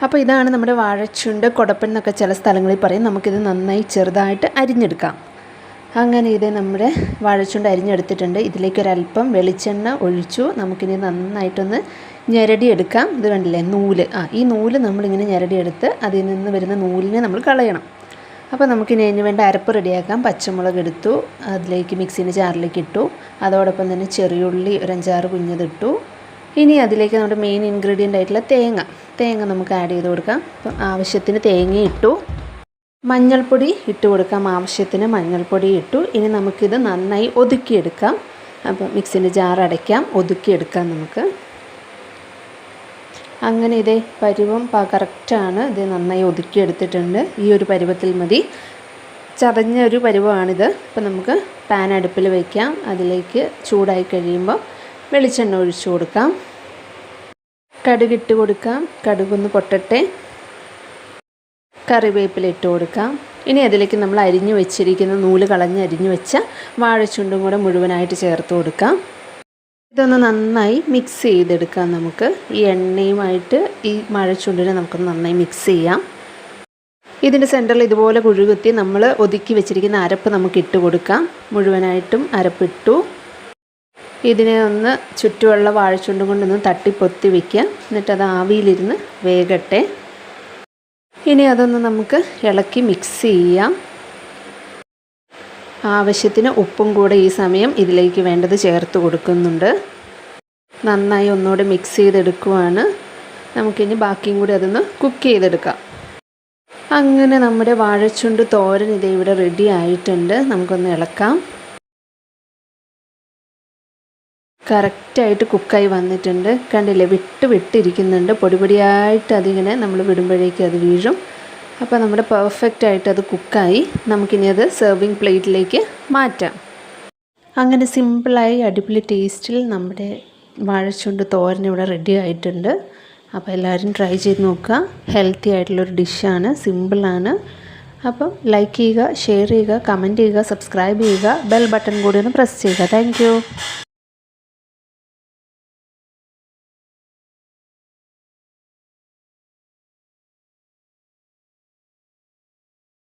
അപ്പോൾ ഇതാണ് നമ്മുടെ വാഴച്ചുണ്ട്, കൊടപ്പൻ എന്നൊക്കെ ചില സ്ഥലങ്ങളിൽ പറയും. നമുക്കിത് നന്നായി ചെറുതായിട്ട് അരിഞ്ഞെടുക്കാം. അങ്ങനെ ഇത് നമ്മുടെ വാഴച്ചുണ്ട് അരിഞ്ഞെടുത്തിട്ടുണ്ട്. ഇതിലേക്കൊരല്പം വെളിച്ചെണ്ണ ഒഴിച്ചു. നമുക്കിനി നന്നായിട്ടൊന്ന് ഞെരടിയെടുക്കാം. ഇത് കണ്ടില്ലേ, നൂല്. ഈ നൂല് നമ്മളിങ്ങനെ ഞെരടിയെടുത്ത് അതിൽ നിന്ന് വരുന്ന നൂലിനെ നമ്മൾ കളയണം. അപ്പോൾ നമുക്കിനി അതിന് വേണ്ട അരപ്പ് റെഡിയാക്കാം. പച്ചമുളക് എടുത്തു, അതിലേക്ക് മിക്സിൻ്റെ ജാറിലേക്ക് ഇട്ടു. അതോടൊപ്പം തന്നെ ചെറിയുള്ളി ഒരു 5-6 കുഞ്ഞതിട്ടു. ഇനി അതിലേക്ക് നമ്മുടെ മെയിൻ ഇൻഗ്രീഡിയൻ്റ് ആയിട്ടുള്ള തേങ്ങ നമുക്ക് ആഡ് ചെയ്ത് കൊടുക്കാം. അപ്പം ആവശ്യത്തിന് തേങ്ങ ഇട്ടു. മഞ്ഞൾപ്പൊടി ഇട്ട് കൊടുക്കാം, ആവശ്യത്തിന് മഞ്ഞൾപ്പൊടി ഇട്ടു. ഇനി നമുക്കിത് നന്നായി ഒതുക്കിയെടുക്കാം. അപ്പോൾ മിക്സിൻ്റെ ജാർ അടയ്ക്കാം, ഒതുക്കിയെടുക്കാം നമുക്ക്. അങ്ങനെ ഇതേ പരുവം കറക്റ്റാണ്. ഇത് നന്നായി ഒതുക്കിയെടുത്തിട്ടുണ്ട്. ഈ ഒരു പരുവത്തിൽ മതി. ചതഞ്ഞ ഒരു പരുവമാണിത്. അപ്പോൾ നമുക്ക് പാൻ അടുപ്പിൽ വയ്ക്കാം. അതിലേക്ക് ചൂടായി കഴിയുമ്പോൾ വെളിച്ചെണ്ണ ഒഴിച്ചു കൊടുക്കാം. കടുകിട്ട് കൊടുക്കാം. കടുകൊന്ന് പൊട്ടട്ടെ. കറിവേപ്പില ഇട്ട് കൊടുക്കാം. ഇനി അതിലേക്ക് നമ്മൾ അരിഞ്ഞു വെച്ചിരിക്കുന്ന നൂല് കളഞ്ഞ് അരിഞ്ഞു വെച്ച വാഴച്ചുണ്ടും കൂടെ മുഴുവനായിട്ട് ചേർത്ത് കൊടുക്കാം. ഇതൊന്ന് നന്നായി മിക്സ് ചെയ്തെടുക്കാം. നമുക്ക് ഈ എണ്ണയുമായിട്ട് ഈ വാഴച്ചുണ്ടിനെ നമുക്കൊന്ന് നന്നായി മിക്സ് ചെയ്യാം. ഇതിൻ്റെ സെൻറ്ററിൽ ഇതുപോലെ കുഴുകുത്തി നമ്മൾ ഒതുക്കി വെച്ചിരിക്കുന്ന അരപ്പ് നമുക്ക് ഇട്ട് കൊടുക്കാം. മുഴുവനായിട്ടും അരപ്പിട്ടു. ഇതിനെ ഒന്ന് ചുറ്റുമുള്ള വാഴച്ചുണ്ടും കൊണ്ടൊന്ന് തട്ടിപ്പൊത്തി വയ്ക്കുക. എന്നിട്ടത് ആവിയിലിരുന്ന് വേകട്ടെ. ഇനി അതൊന്ന് നമുക്ക് ഇളക്കി മിക്സ് ചെയ്യാം. ആവശ്യത്തിന് ഉപ്പും കൂടെ ഈ സമയം ഇതിലേക്ക് വേണ്ടത് ചേർത്ത് കൊടുക്കുന്നുണ്ട്. നന്നായി ഒന്നുകൂടെ മിക്സ് ചെയ്തെടുക്കുവാണ്. നമുക്കിനി ബാക്കിയും കൂടി അതൊന്ന് കുക്ക് ചെയ്തെടുക്കാം. അങ്ങനെ നമ്മുടെ വാഴച്ചുണ്ട് തോരൻ ഇത് ഇവിടെ റെഡി ആയിട്ടുണ്ട്. നമുക്കൊന്ന് ഇളക്കാം. കറക്റ്റായിട്ട് കുക്കായി വന്നിട്ടുണ്ട്. കണ്ടില്ലേ, വിട്ടിരിക്കുന്നുണ്ട്. പൊടിയായിട്ട് അതിങ്ങനെ നമ്മൾ വിടുമ്പോഴേക്കും അത് വീഴും. അപ്പോൾ നമ്മുടെ പെർഫെക്റ്റായിട്ട് അത് കുക്കായി. നമുക്കിനി അത് സെർവിങ് പ്ലേറ്റിലേക്ക് മാറ്റാം. അങ്ങനെ സിമ്പിളായി അടിപൊളി ടേസ്റ്റിൽ നമ്മുടെ വാഴച്ചുണ്ട് തോരൻ ഇവിടെ റെഡി ആയിട്ടുണ്ട്. അപ്പോൾ എല്ലാവരും ട്രൈ ചെയ്ത് നോക്കുക. ഹെൽത്തി ആയിട്ടുള്ളൊരു ഡിഷാണ്, സിമ്പിളാണ്. അപ്പം ലൈക്ക് ചെയ്യുക, ഷെയർ ചെയ്യുക, കമൻറ്റ് ചെയ്യുക, സബ്സ്ക്രൈബ് ചെയ്യുക, ബെൽ ബട്ടൺ കൂടി ഒന്ന് പ്രസ് ചെയ്യുക. താങ്ക്